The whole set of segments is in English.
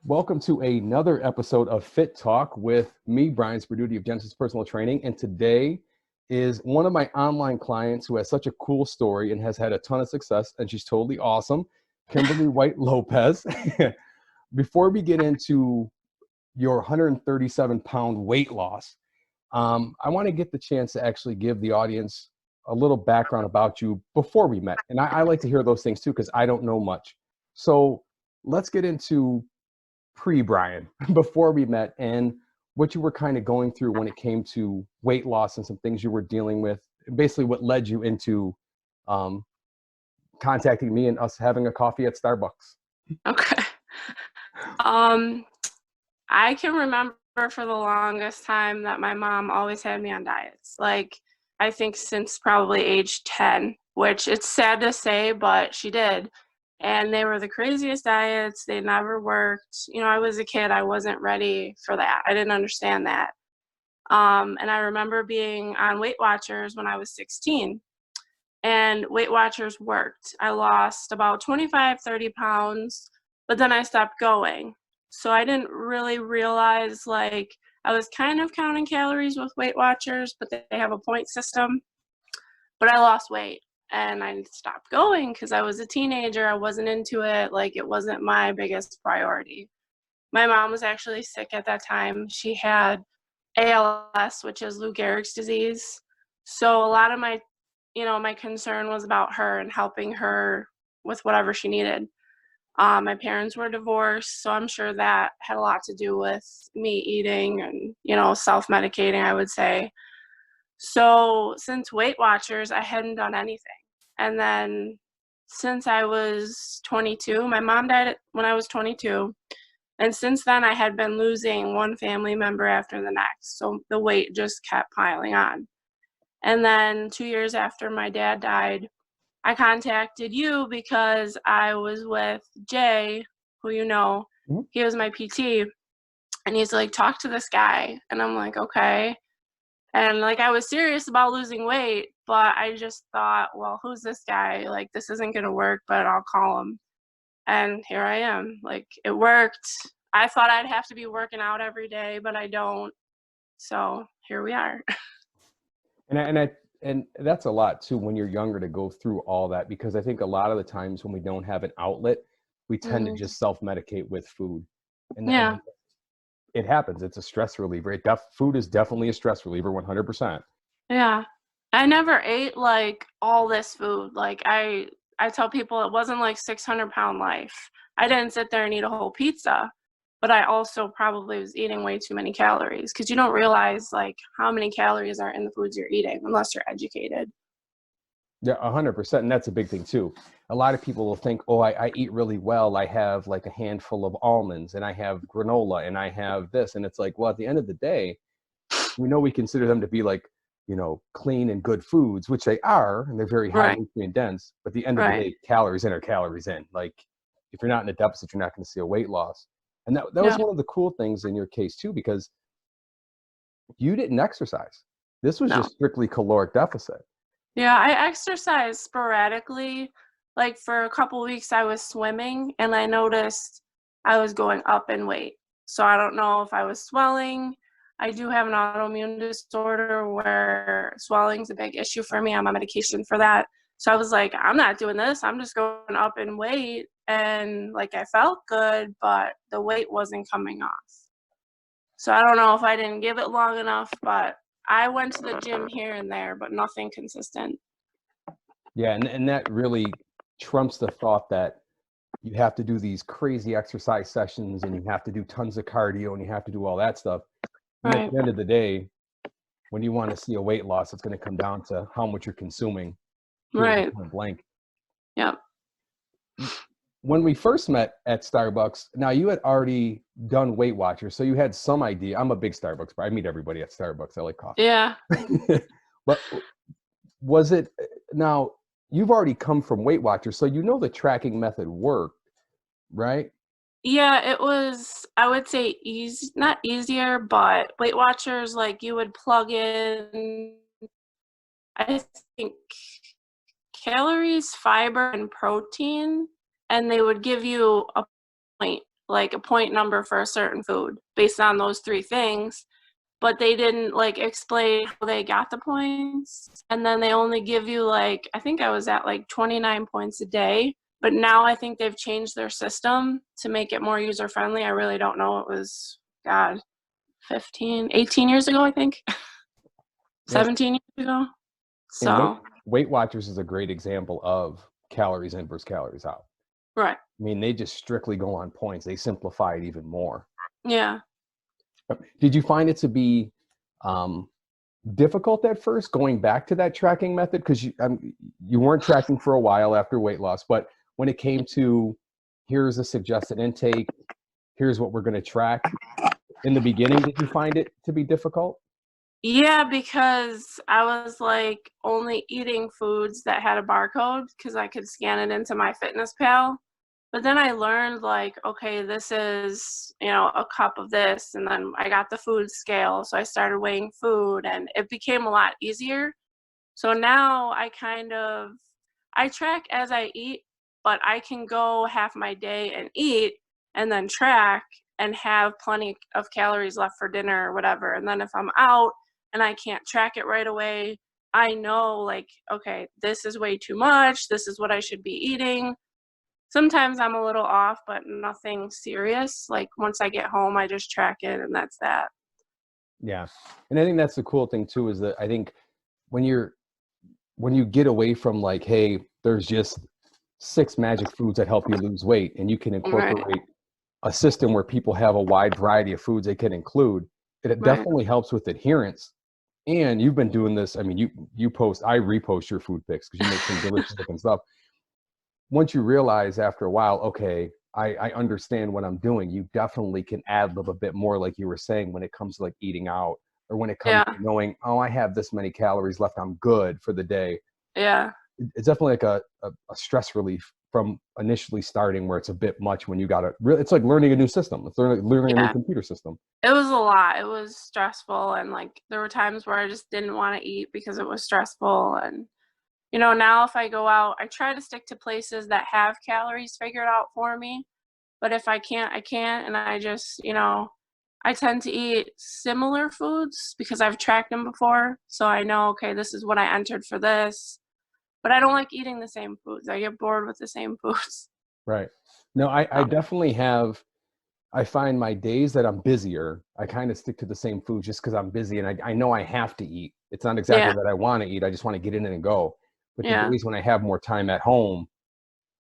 Welcome to another episode of Fit Talk with me, Brian Sperduti of Genesis Personal Training. And today is one of my online clients who has such a cool story and has had a ton of success, and she's totally awesome, Kimberly Lopez. Before we get into your 137-pound weight loss, I want to get the chance to actually give the audience a little background about you before we met. And I like to hear those things too, because I don't know much. So let's get into pre-Brian, before we met, and what you were kind of going through when it came to weight loss and some things you were dealing with, and basically what led you into contacting me and us having a coffee at Starbucks. Okay. I can remember for the longest time that my mom always had me on diets. Like, I think since probably age 10, which it's sad to say, but she did. And they were the craziest diets. They never worked. You know, I was a kid. I wasn't ready for that. I didn't understand that. And I remember being on Weight Watchers when I was 16. And Weight Watchers worked. I lost about 25, 30 pounds, but then I stopped going. So I didn't really realize, like, I was kind of counting calories with Weight Watchers, but they have a point system. But I lost weight and I stopped going because I was a teenager. I wasn't into it. Like, it wasn't my biggest priority. My mom was actually sick at that time. She had ALS, which is Lou Gehrig's disease. So a lot of my concern was about her and helping her with whatever she needed. My parents were divorced, so I'm sure that had a lot to do with me eating and, self-medicating, I would say. So since Weight Watchers, I hadn't done anything. And then since I was 22, my mom died when I was 22. And since then, I had been losing one family member after the next. So the weight just kept piling on. And then 2 years after my dad died, I contacted you because I was with Jay, who he was my PT, and he's like, talk to this guy. And I'm like, okay. And like, I was serious about losing weight, but I just thought, well, who's this guy? Like, this isn't going to work, but I'll call him. And here I am. Like, it worked. I thought I'd have to be working out every day, but I don't. So here we are. And that's a lot too when you're younger to go through all that, because I think a lot of the times when we don't have an outlet, we tend to just self-medicate with food. And it happens. It's a stress reliever. Food is definitely a stress reliever, 100%. Yeah. I never ate like all this food. Like, I tell people it wasn't like 600-pound life. I didn't sit there and eat a whole pizza, but I also probably was eating way too many calories because you don't realize like how many calories are in the foods you're eating unless you're educated. Yeah, 100%. And that's a big thing too. A lot of people will think, oh, I eat really well. I have like a handful of almonds and I have granola and I have this. And it's like, well, at the end of the day, we consider them to be like, clean and good foods, which they are, and they're very high nutrient dense. But at the end of the day, calories in are calories in. Like, if you're not in a deficit, you're not going to see a weight loss. And that was one of the cool things in your case too, because you didn't exercise. This was just strictly caloric deficit. Yeah, I exercise sporadically. Like, for a couple weeks I was swimming and I noticed I was going up in weight. So I don't know if I was swelling. I do have an autoimmune disorder where swelling's a big issue for me. I'm on medication for that. So I was like, I'm not doing this. I'm just going up in weight. And like, I felt good, but the weight wasn't coming off. So I don't know if I didn't give it long enough, but I went to the gym here and there, but nothing consistent. Yeah, and that really trumps the thought that you have to do these crazy exercise sessions and you have to do tons of cardio and you have to do all that stuff. And at the end of the day, when you want to see a weight loss, it's going to come down to how much you're consuming. Right. Blank. Yep. When we first met at Starbucks, now you had already done Weight Watchers, so you had some idea. I'm a big Starbucks, but I meet everybody at Starbucks. I like coffee. Yeah. But was it, now you've already come from Weight Watchers, so you know the tracking method worked, right? Yeah, it was, I would say, not easier, but Weight Watchers, like, you would plug in, I think, calories, fiber, and protein, and they would give you a point like a point number for a certain food based on those 3 things, but they didn't like explain how they got the points. And then they only give you like, I think I was at like 29 points a day, but now I think they've changed their system to make it more user friendly. I really don't know. It was, God, 18 years ago, I think. Yes. 17 years ago. And So, Weight Watchers is a great example of calories in versus calories out. right. I mean, they just strictly go on points. They simplify it even more. Yeah. Did you find it to be difficult at first going back to that tracking method? Because you weren't tracking for a while after weight loss, but when it came to here's a suggested intake, here's what we're going to track, in the beginning, did you find it to be difficult? Yeah, because I was like only eating foods that had a barcode because I could scan it into my Fitness Pal. But then I learned like, okay, this is, a cup of this. And then I got the food scale. So I started weighing food and it became a lot easier. So now I track as I eat, but I can go half my day and eat and then track and have plenty of calories left for dinner or whatever. And then if I'm out and I can't track it right away, I know like, okay, this is way too much. This is what I should be eating. Sometimes I'm a little off, but nothing serious. Like once I get home, I just track it and that's that. Yeah. And I think that's the cool thing too, is that I think when you get away from like, hey, there's just 6 magic foods that help you lose weight, and you can Right, incorporate a system where people have a wide variety of foods they can include, it right. definitely helps with adherence. And you've been doing this. I mean, I repost your food pics because you make some delicious looking stuff. Once you realize after a while, okay, I understand what I'm doing, you definitely can ad lib a bit more, like you were saying, when it comes to like eating out, or when it comes Yeah, to knowing, oh, I have this many calories left, I'm good for the day. yeah, It's definitely like a stress relief from initially starting, where it's a bit much when you got to really, it's like learning a new system. It's learning a new yeah. computer system. It was a lot. It was stressful and like there were times where I just didn't want to eat because it was stressful. And now if I go out, I try to stick to places that have calories figured out for me. But if I can't, I can't. And I just, I tend to eat similar foods because I've tracked them before. So I know, okay, this is what I entered for this. But I don't like eating the same foods. I get bored with the same foods. Right. No, I So, definitely have. I find my days that I'm busier, I kind of stick to the same food just because I'm busy and I know I have to eat. It's not exactly yeah, that I want to eat. I just want to get in it and go. But the yeah, days when I have more time at home,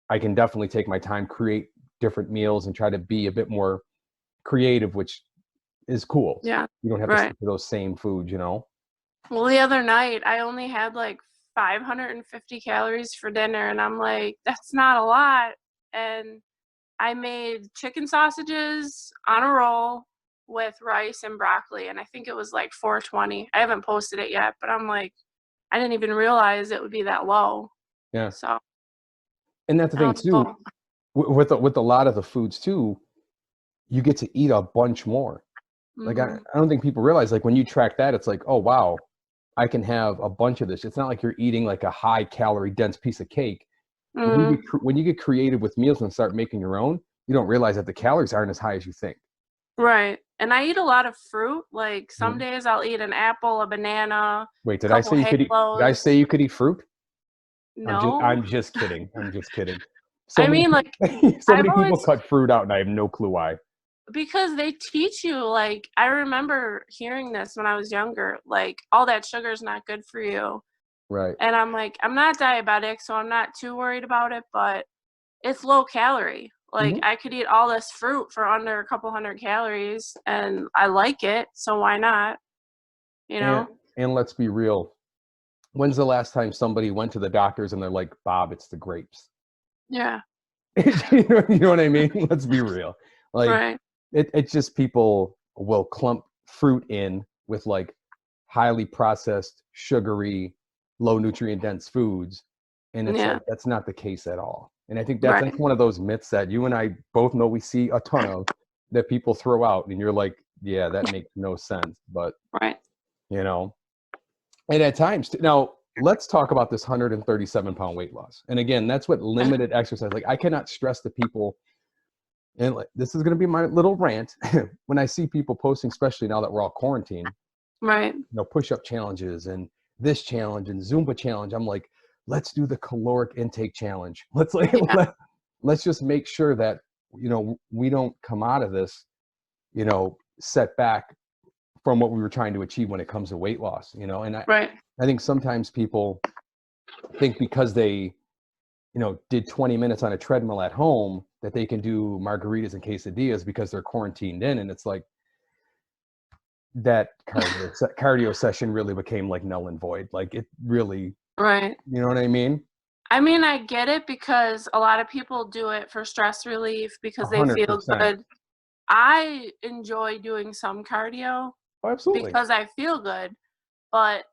I can definitely take my time, create different meals, and try to be a bit more creative, which is cool. yeah, You don't have to right. stick to those same foods, you know? Well, the other night, I only had like 550 calories for dinner, and I'm like, that's not a lot. And I made chicken sausages on a roll with rice and broccoli, and I think it was like 420. I haven't posted it yet, but I'm like, I didn't even realize it would be that low. Yeah. So And that's the I thing was too, full. with a lot of the foods too, you get to eat a bunch more. Like Hmm. I don't think people realize, like when you track that, it's like, oh wow, I can have a bunch of this. It's not like you're eating like a high calorie dense piece of cake. Hmm. When you get creative with meals and start making your own, you don't realize that the calories aren't as high as you think. Right. And I eat a lot of fruit. Like some Mhm. days I'll eat an apple, a banana, Wait, a couple did I say halos. you could eat fruit? No. I'm just kidding. I'm just kidding. So I many mean, like, so I've many people always cut fruit out, and I have no clue why. because they teach you, like, I remember hearing this when I was younger, like, all that sugar is not good for you. Right. And I'm like, I'm not diabetic, so I'm not too worried about it, but it's low calorie. Like, Hmm. I could eat all this fruit for under a couple hundred calories and I like it, so why not? You And know? let's be real. When's the last time somebody went to the doctors and they're like, Bob, it's the grapes? Yeah. You know what I mean? Let's be real. Like Right. it's just people will clump fruit in with like highly processed, sugary, low nutrient dense foods. And it's Yeah. like that's not the case at all. And I think that's Right. one of those myths that you and I both know we see a ton of, that people throw out and you're like, yeah, that makes no sense. But Right. you know, and at times, now let's talk about this 137-pound weight loss. And again, that's what limited exercise. Like I cannot stress to people, And like, this is going to be my little rant. When I see people posting, especially now that we're all quarantined, Right. push-up challenges and this challenge and Zumba challenge, I'm like, let's do the caloric intake challenge. Let's like, Yeah. let's just make sure that, we don't come out of this, set back from what we were trying to achieve when it comes to weight loss, and Right. I think sometimes people think because they, did 20 minutes on a treadmill at home that they can do margaritas and quesadillas because they're quarantined in. And it's like that cardio session really became like null and void. Like it really, Right. you know what I mean? I mean, I get it because a lot of people do it for stress relief because they feel 100%. good. I enjoy doing some cardio Oh, absolutely. because I feel good, but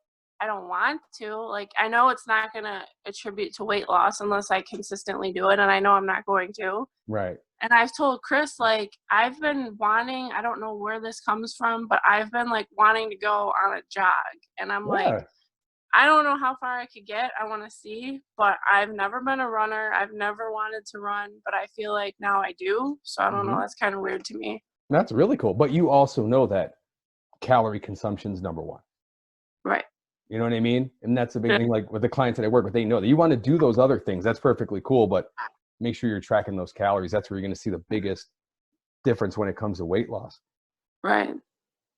I don't want to. Like, I know it's not going to attribute to weight loss unless I consistently do it, and I know I'm not going to. Right. And I've told Chris, like, I've been wanting, I don't know where this comes from, but I've been, like, wanting to go on a jog. And I'm like, Yeah. I don't know how far I could get. I want to see, but I've never been a runner. I've never wanted to run, but I feel like now I do. So I don't know. Mhm. That's kind of weird to me. That's really cool. But you also know that calorie consumption is number one. Right. You know what I mean? And that's a big Yeah. thing. Like with the clients that I work with, they know that you want to do those other things. That's perfectly cool, but make sure you're tracking those calories. That's where you're going to see the biggest difference when it comes to weight loss. Right.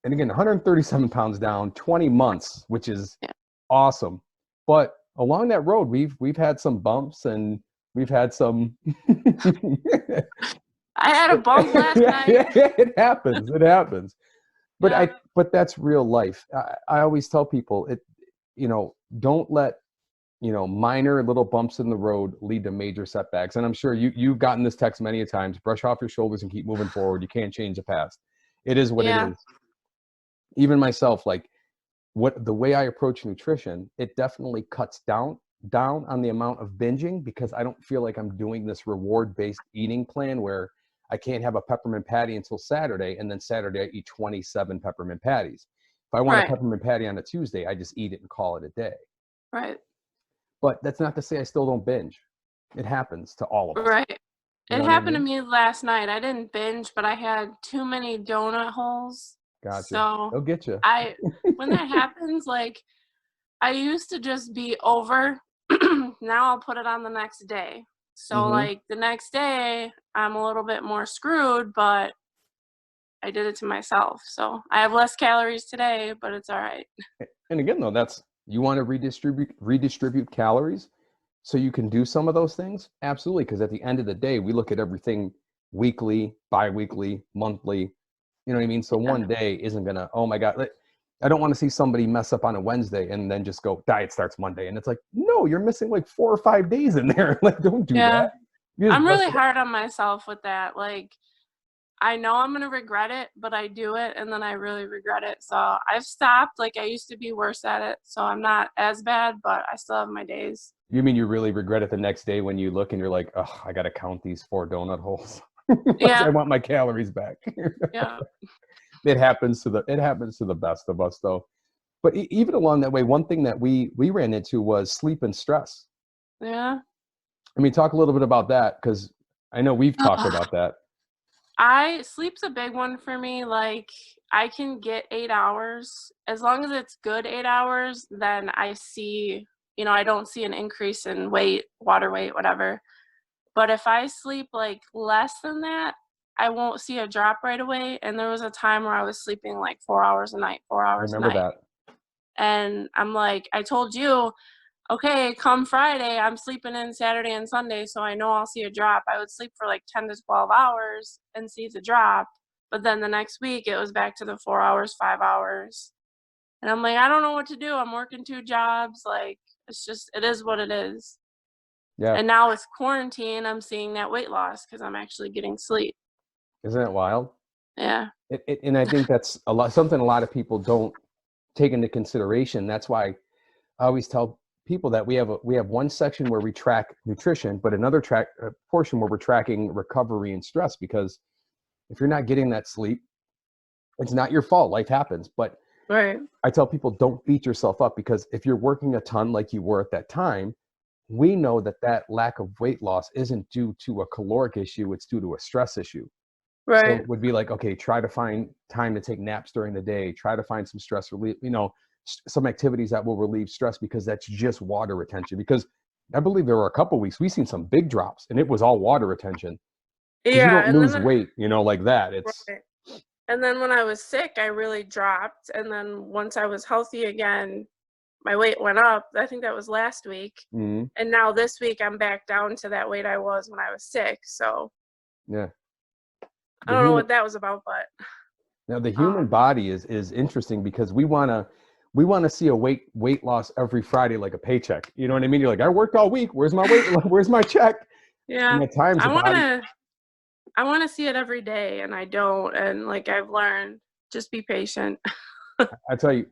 And again, 137 pounds down, 20 months, which is Yeah. awesome. But along that road, we've had some bumps and we've had some. I had a bump last night. Yeah, it happens. It happens. But Yeah. but that's real life. I always tell people don't let minor little bumps in the road lead to major setbacks. And I'm sure you've gotten this text many a times. Brush off your shoulders and keep moving forward. You can't change the past. It is what it Yeah. is. Even myself, like the way I approach nutrition, it definitely cuts down on the amount of binging because I don't feel like I'm doing this reward-based eating plan where I can't have a peppermint patty until Saturday, and then Saturday I eat 27 peppermint patties. If I want a Right. peppermint patty on a Tuesday, I just eat it and call it a day. Right. But that's not to say I still don't binge. It happens to all of us. Right. You It know what I happened to mean? me last night. I didn't binge, but I had too many donut holes. Gotcha. So They'll get you. when that happens, like, I used to just be over. Now I'll put it on the next day. So, Hmm. like, the next day, I'm a little bit more screwed, but I did it to myself. So I have less calories today, but it's all right. And again, though, you want to redistribute calories so you can do some of those things. Absolutely, because at the end of the day, we look at everything weekly, bi-weekly, monthly. You know what I mean? So Yeah. one day isn't gonna. Oh my God, I don't want to see somebody mess up on a Wednesday and then just go diet starts Monday, and it's like, no, you're missing like 4 or 5 days in there. Like, don't do Yeah. that. You just I'm bust really it. hard on myself with that. Like, I know I'm going to regret it, but I do it and then I really regret it. So I've stopped. Like, I used to be worse at it. So I'm not as bad, but I still have my days. You mean you really regret it the next day when you look and you're like, oh, I got to count these 4 donut holes. I Yeah. want my calories back. Yeah. It happens to the best of us, though. But even along that way, one thing that we ran into was sleep and stress. Yeah. I mean, talk a little bit about that because I know we've talked Ugh. about that. Sleep's a big one for me. Like, I can get 8 hours. As long as it's good 8 hours, then I don't see an increase in weight, water weight, whatever. But if I sleep like less than that, I won't see a drop right away. And there was a time where I was sleeping like 4 hours a night, 4 hours a Remember night. that? And I'm like, I told you, okay, come Friday, I'm sleeping in Saturday and Sunday, so I know I'll see a drop. I would sleep for like 10 to 12 hours and see the drop. But then the next week, it was back to the 4 hours, 5 hours. And I'm like, I don't know what to do. I'm working 2 jobs. Like, it is what it is. Yeah. And now with quarantine, I'm seeing that weight loss because I'm actually getting sleep. Isn't it wild? Yeah. And I think that's something a lot of people don't take into consideration. That's why I always tell people that we have one section where we track nutrition, but another portion where we're tracking recovery and stress. Because if you're not getting that sleep, it's not your fault. Life happens. But Right. I tell people don't beat yourself up because if you're working a ton like you were at that time, we know that that lack of weight loss isn't due to a caloric issue, it's due to a stress issue. So Right. it would be like, okay, try to find time to take naps during the day, try to find some stress relief, some activities that will relieve stress, because that's just water retention. Because I believe there were a couple weeks we've seen some big drops and it was all water retention, because you Yeah, don't and lose then weight, like that. It's right. And then when I was sick, I really dropped, and then once I was healthy again, my weight went up. I think that was last week. mhm, And now this week I'm back down to that weight I was when I was sick. So yeah. I The don't know human what that was about, but Now the human um body is interesting, because we wanna see a weight loss every Friday like a paycheck. You know what I mean? You're like, I worked all week. Where's my weight? Where's my check? And yeah. at times I the body, wanna I wanna see it every day and I don't. And like I've learned, just be patient. I tell you,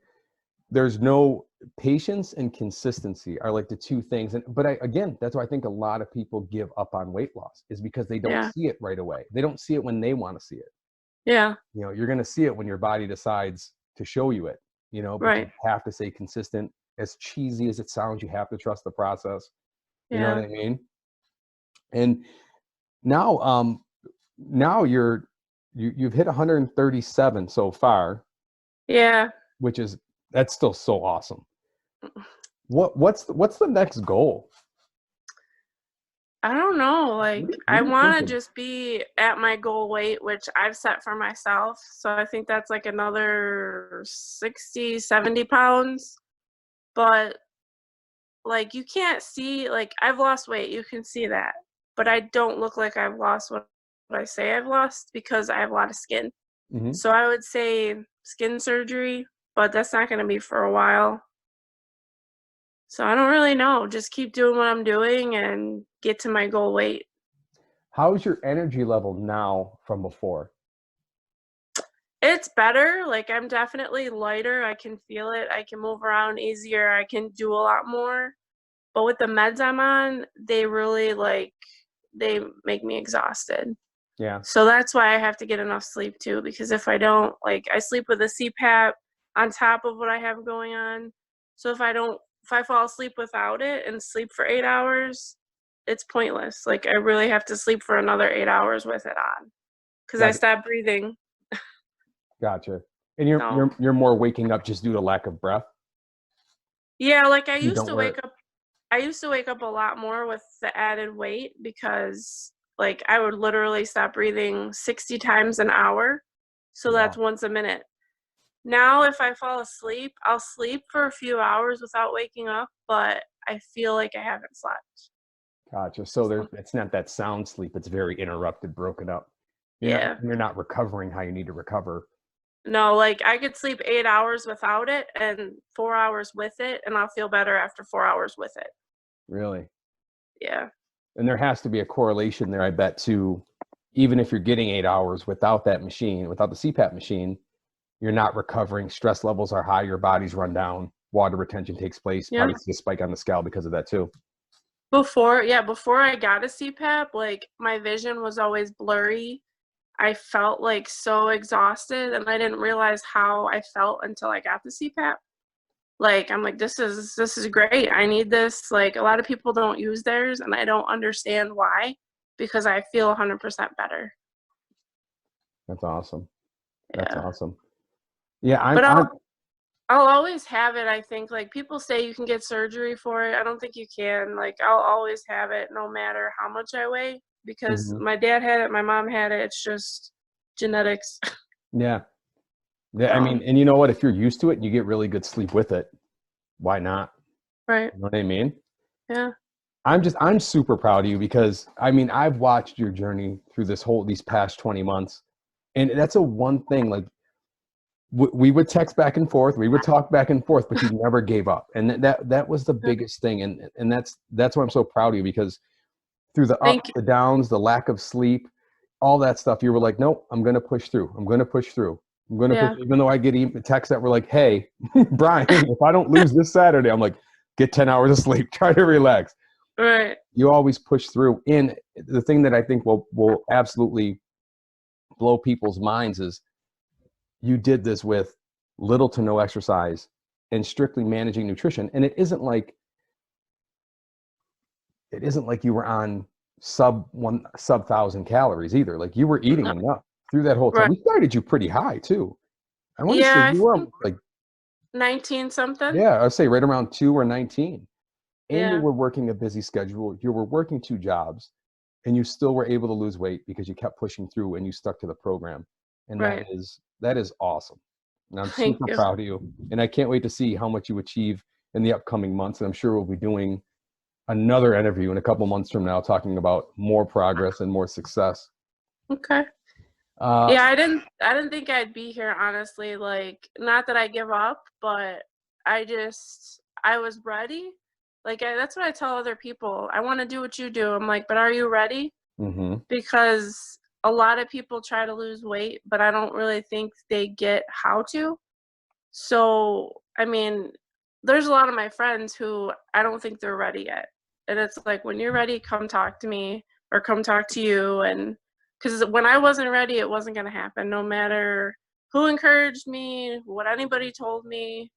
there's no patience and consistency are like the two things. But again, that's why I think a lot of people give up on weight loss, is because they don't Yeah. see it right away. They don't see it when they want to see it. Yeah. You're going to see it when your body decides to show you it, but you Right. have to stay consistent. As cheesy as it sounds, you have to trust the process. You know what Yeah. I mean? And now, now you've hit 137 so far, Yeah. which is, that's still so awesome. What's the next goal? I don't know, like, What I are you wanna thinking? just be at my goal weight, which I've set for myself, so I think that's, like, another 60, 70 pounds, but, like, you can't see like, I've lost weight, you can see that, but I don't look like I've lost what I say I've lost because I have a lot of skin. Hmm. So I would say skin surgery, but that's not gonna be for a while. So I don't really know, just keep doing what I'm doing and get to my goal weight. How's your energy level now from before? It's better, like, I'm definitely lighter, I can feel it, I can move around easier, I can do a lot more, but with the meds I'm on, they really, they make me exhausted. Yeah. So that's why I have to get enough sleep too, because if I don't I sleep with a CPAP on top of what I have going on, so if I fall asleep without it and sleep for 8 hours, it's pointless, like, I really have to sleep for another 8 hours with it on, because I Gotcha. stop breathing, Gotcha. And you're so you're you're more waking up just due to lack of breath. yeah, like, You don't wear it. I used to wake up a lot more with the added weight because, like, I would literally stop breathing 60 times an hour, so that's Wow. once a minute. Now, if I fall asleep, I'll sleep for a few hours without waking up, but I feel like I haven't slept. Gotcha. So So, it's not that sound sleep. It's very interrupted, broken up. You're not yeah. you're not recovering how you need to recover. No, like, I could sleep 8 hours without it and 4 hours with it, and I'll feel better after 4 hours with it. Really. Yeah. And there has to be a correlation there, I bet, to even if you're getting 8 hours without that machine, without the CPAP machine, you're not recovering. Stress levels are high. Your body's run down. Water retention takes place. Yeah. Probably see a spike on the scale because of that too. Before I got a CPAP, like, my vision was always blurry. I felt, like, so exhausted, and I didn't realize how I felt until I got the CPAP. Like, I'm like, "This is great, I need this," like, a lot of people don't use theirs, and I don't understand why, because I feel 100% better. That's awesome. That's Yeah. awesome. Yeah, I'm But I'm I'll always have it, I think, like, people say you can get surgery for it, I don't think you can, like, I'll always have it no matter how much I weigh, because mhm. my dad had it, my mom had it, it's just genetics. Yeah. Yeah, I So mean, and you know what? If you're used to it and you get really good sleep with it, why not? right. You know what I mean? Yeah. I'm super proud of you, because I mean, I've watched your journey through these past 20 months. And that's a one thing, like we would text back and forth, we would talk back and forth, but you never gave up. And that was the Yeah. biggest thing. And that's why I'm so proud of you, because through the Thank ups, the downs, the lack of sleep, all that stuff, you were like, nope, I'm going to push through. I'm going to push through. I'm going to push, yeah. even though I get texts that were like, hey, Brian, if I don't lose this Saturday, I'm like, get 10 hours of sleep, try to relax. Right. You always push through. And the thing that I think will absolutely blow people's minds is you did this with little to no exercise and strictly managing nutrition. And it isn't like it isn't like you were on sub 1,000 calories either. Like you were eating No, enough through that whole time. right. We started you pretty high too. I want to say Yeah, I you were think like, 19 something. yeah, I'd say right around 2 or 19. And you Yeah, were working a busy schedule. You were working 2 jobs, and you still were able to lose weight because you kept pushing through and you stuck to the program. And right. that is awesome. And I'm Thank super you. proud of you. And I can't wait to see how much you achieve in the upcoming months. And I'm sure we'll be doing another interview in a couple months from now talking about more progress and more success. Okay. Uh, Yeah, I didn't think I'd be here, honestly. Like, not that I give up, but I was ready. Like, that's what I tell other people. I want to do what you do. I'm like, but are you ready? mhm. Because a lot of people try to lose weight, but I don't really think they get how to. So, I mean, there's a lot of my friends who I don't think they're ready yet. And it's like, when you're ready, come talk to me or come talk to you. And because when I wasn't ready, it wasn't going to happen, no matter who encouraged me, what anybody told me.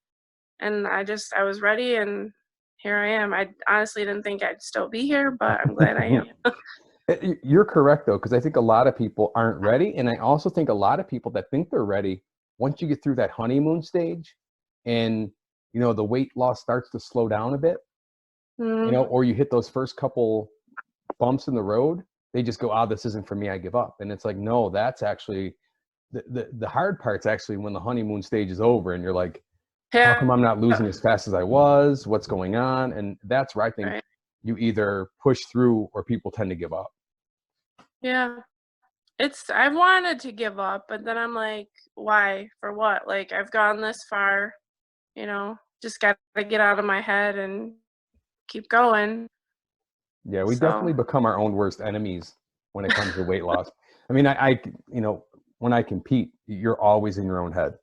And I was ready, and here I am. I honestly didn't think I'd still be here, but I'm glad I am. You're correct though, because I think a lot of people aren't ready, and I also think a lot of people that think they're ready, once you get through that honeymoon stage, and the weight loss starts to slow down a bit, Mm, or you hit those first couple bumps in the road, they just go, "Ah, this isn't for me. I give up." And it's like, no, that's actually the hard part's actually when the honeymoon stage is over, and you're like, "How yeah, come I'm not losing as fast as I was? What's going on?" And that's where I think right. you either push through or people tend to give up. Yeah. I wanted to give up, but then I'm like, why? For what? Like, I've gone this far, just gotta get out of my head and keep going. Yeah, we definitely So, become our own worst enemies when it comes to weight loss. I mean, when I compete, you're always in your own head.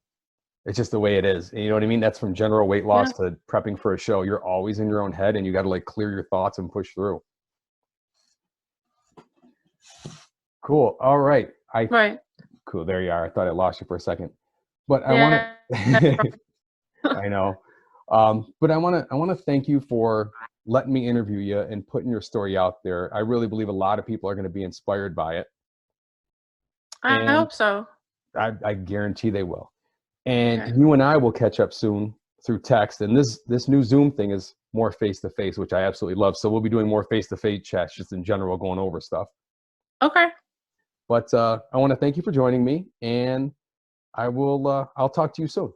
It's just the way it is. You know what I mean? That's from general weight yeah, loss to prepping for a show. You're always in your own head, and you got to like clear your thoughts and push through. Cool. All right. right. Cool. There you are. I thought I lost you for a second, but I want Yeah. to. I know. But I want to thank you for letting me interview you and putting your story out there. I really believe a lot of people are going to be inspired by it, I and hope so. I guarantee they will. And Okay. you and I will catch up soon through text. And this new Zoom thing is more face to face, which I absolutely love. So we'll be doing more face to face chats, just in general, going over stuff. Okay. But I want to thank you for joining me, and I'll talk to you soon.